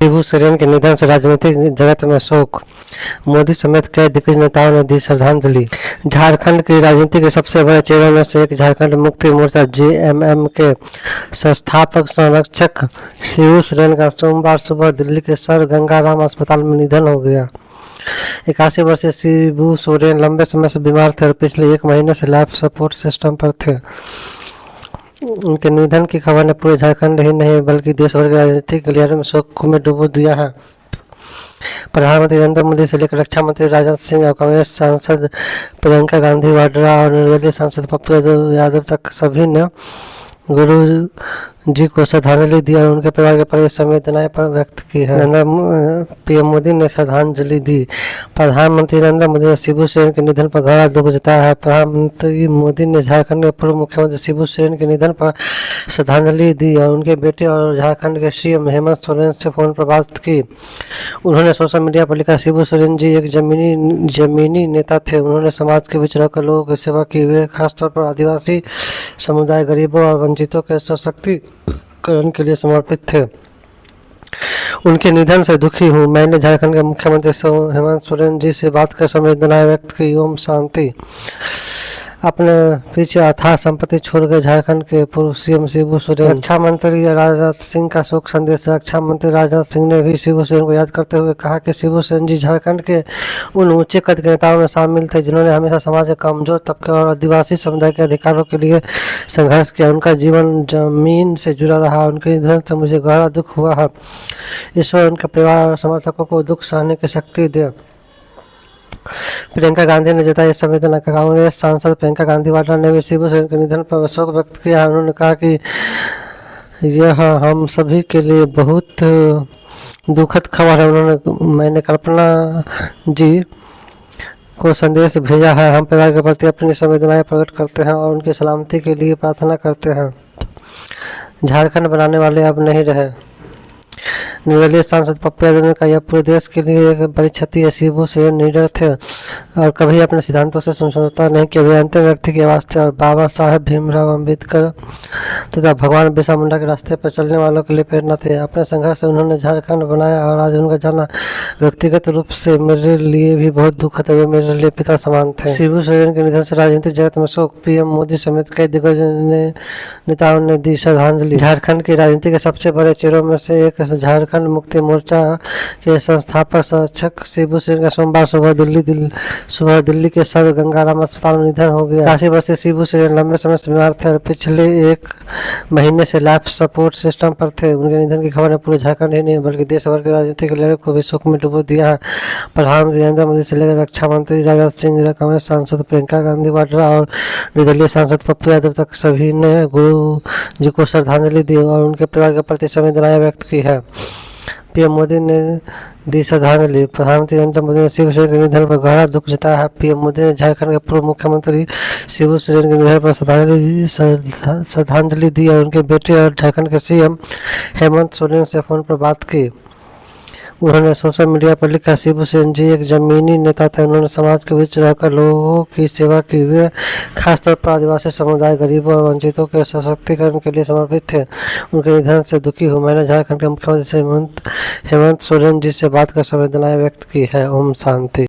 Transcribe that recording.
शिबू सोरेन के निधन से राजनीतिक जगत में शोक। मोदी समेत कई दिग्गज नेताओं ने दी श्रद्धांजलि। झारखंड की राजनीति के सबसे बड़े चेहरों में से एक झारखंड मुक्ति मोर्चा जेएमएम के संस्थापक संरक्षक शिबू सोरेन का सोमवार सुबह दिल्ली के सर गंगाराम अस्पताल में निधन हो गया। 81 वर्षीय शिबू सोरेन लंबे समय से बीमार थे और पिछले 1 महीने से लाइफ सपोर्ट सिस्टम पर थे। उनके निधन की खबर ने पूरे झारखंड ही नहीं बल्कि देश भर के राजनीतिक गलियारों में शोक में डुबो दिया है। प्रधानमंत्री नरेंद्र मोदी से लेकर रक्षा मंत्री राजनाथ सिंह और कांग्रेस सांसद प्रियंका गांधी वाड्रा और निर्दलीय सांसद पप्पू यादव तक सभी ने गुरु जी को श्रद्धांजलि दी और उनके परिवार के प्रति संवेदनाएं व्यक्त की है। पीएम मोदी ने श्रद्धांजलि दी। प्रधानमंत्री नरेंद्र मोदी ने शिबू सोरेन के निधन पर गहरा दुख जताया है। प्रधानमंत्री मोदी ने झारखंड के पूर्व मुख्यमंत्री शिबू सोरेन के निधन पर श्रद्धांजलि दी और उनके बेटे और झारखंड के सीएम हेमंत सोरेन से फोन पर बात की। उन्होंने सोशल मीडिया पर लिखा, शिबू सोरेन जी एक जमीनी नेता थे। उन्होंने समाज के बीच रहकर लोगों की सेवा की। वे खासतौर पर आदिवासी समुदाय, गरीबों और वंचितों के सशक्तिकरण के लिए समर्पित थे। उनके निधन से दुखी हूँ। मैंने झारखंड के मुख्यमंत्री हेमंत सोरेन जी से बात कर संवेदनाएं व्यक्त की। ओम शांति। अपने पीछे अथाह संपत्ति छोड़ गए झारखंड के पूर्व सीएम शिबू सोरेन। रक्षा मंत्री राजनाथ सिंह का शोक संदेश। रक्षा मंत्री राजनाथ सिंह ने भी शिबू सोरेन को याद करते हुए कहा कि शिबू सोरेन जी झारखंड के उन ऊंचे कद के नेताओं में शामिल थे जिन्होंने हमेशा समाज के कमजोर तबके और आदिवासी समुदाय के अधिकारों के लिए संघर्ष किया। उनका जीवन जमीन से जुड़ा रहा। उनके निधन से मुझे गहरा दुख हुआ है। ईश्वर उनके परिवार और समर्थकों को दुख सहने की शक्ति दे। प्रियंका गांधी ने जताई संवेदना। कांग्रेस सांसद प्रियंका गांधी वाड्रा ने भी शिबू सोरेन के निधन पर शोक व्यक्त किया। उन्होंने कहा कि यह हम सभी के लिए बहुत दुखद खबर है। मैंने कल्पना जी को संदेश भेजा है। हम परिवार के प्रति अपनी संवेदनाएं प्रकट करते हैं और उनकी सलामती के लिए प्रार्थना करते हैं। झारखंड बनाने वाले अब नहीं रहे। निर्दलीय सांसद पप्पू यादव ने कहा, यह पूरे देश के लिए एक बड़ी क्षति है। शिबू सोरेन लीडर थे और कभी अपने सिद्धांतों से समझौता नहीं किया। वे अंतिम व्यक्ति की आवाज थे और बाबा साहेब भीमराव अम्बेडकर तथा भगवान बिरसा मुंडा के रास्ते पर चलने वालों के लिए प्रेरणा थे। अपने संघर्ष से उन्होंने झारखंड बनाया और आज उनका जाना व्यक्तिगत रूप से मेरे लिए भी बहुत दुखद है। वे मेरे लिए पिता समान थे। शिबू सोरेन के निधन से राजनीतिक जगत में शोक। पीएम मोदी समेत कई दिग्गज नेताओं ने दी श्रद्धांजलि। झारखंड की राजनीति के सबसे बड़े चेहरों में से एक झारखंड मुक्ति मोर्चा के संस्थापक संरक्षक शिबू सोरेन का सोमवार सुबह दिल्ली के सर गंगाराम अस्पताल में निधन हो गया। 81 वर्षीय शिबू सोरेन लंबे समय से बीमार थे और पिछले 1 महीने से लाइफ सपोर्ट सिस्टम पर थे। उनके निधन की खबर ने पूरे झारखंड ही नहीं बल्कि देश भर के राजनीतिक गलियारों को भी शोक में डुबो दिया है। प्रधानमंत्री नरेंद्र मोदी से लेकर रक्षा मंत्री राजनाथ सिंह, कांग्रेस सांसद प्रियंका गांधी वाड्रा और निर्दलीय सांसद पप्पू यादव तक सभी ने गुरु जी को श्रद्धांजलि दी और उनके परिवार के प्रति संवेदनाएं व्यक्त की है। पीएम मोदी ने दी श्रद्धांजलि। प्रधानमंत्री नरेंद्र मोदी ने शिबू सोरेन के निधन पर गहरा दुख जताया है। पीएम मोदी ने झारखंड के पूर्व मुख्यमंत्री शिबू सोरेन के निधन पर श्रद्धांजलि दी और उनके बेटे और झारखंड के सीएम हेमंत सोरेन से फोन पर बात की। उन्होंने सोशल मीडिया पर लिखा, शिबू सोरेन जी एक जमीनी नेता थे। उन्होंने समाज के बीच रहकर लोगों की सेवा की। वे खासतौर पर आदिवासी समुदाय, गरीबों और वंचितों के सशक्तिकरण के लिए समर्पित थे। उनके निधन से दुखी हूँ। मैंने झारखंड के मुख्यमंत्री हेमंत सोरेन जी से बात कर संवेदनाएं व्यक्त की है। ओम शांति।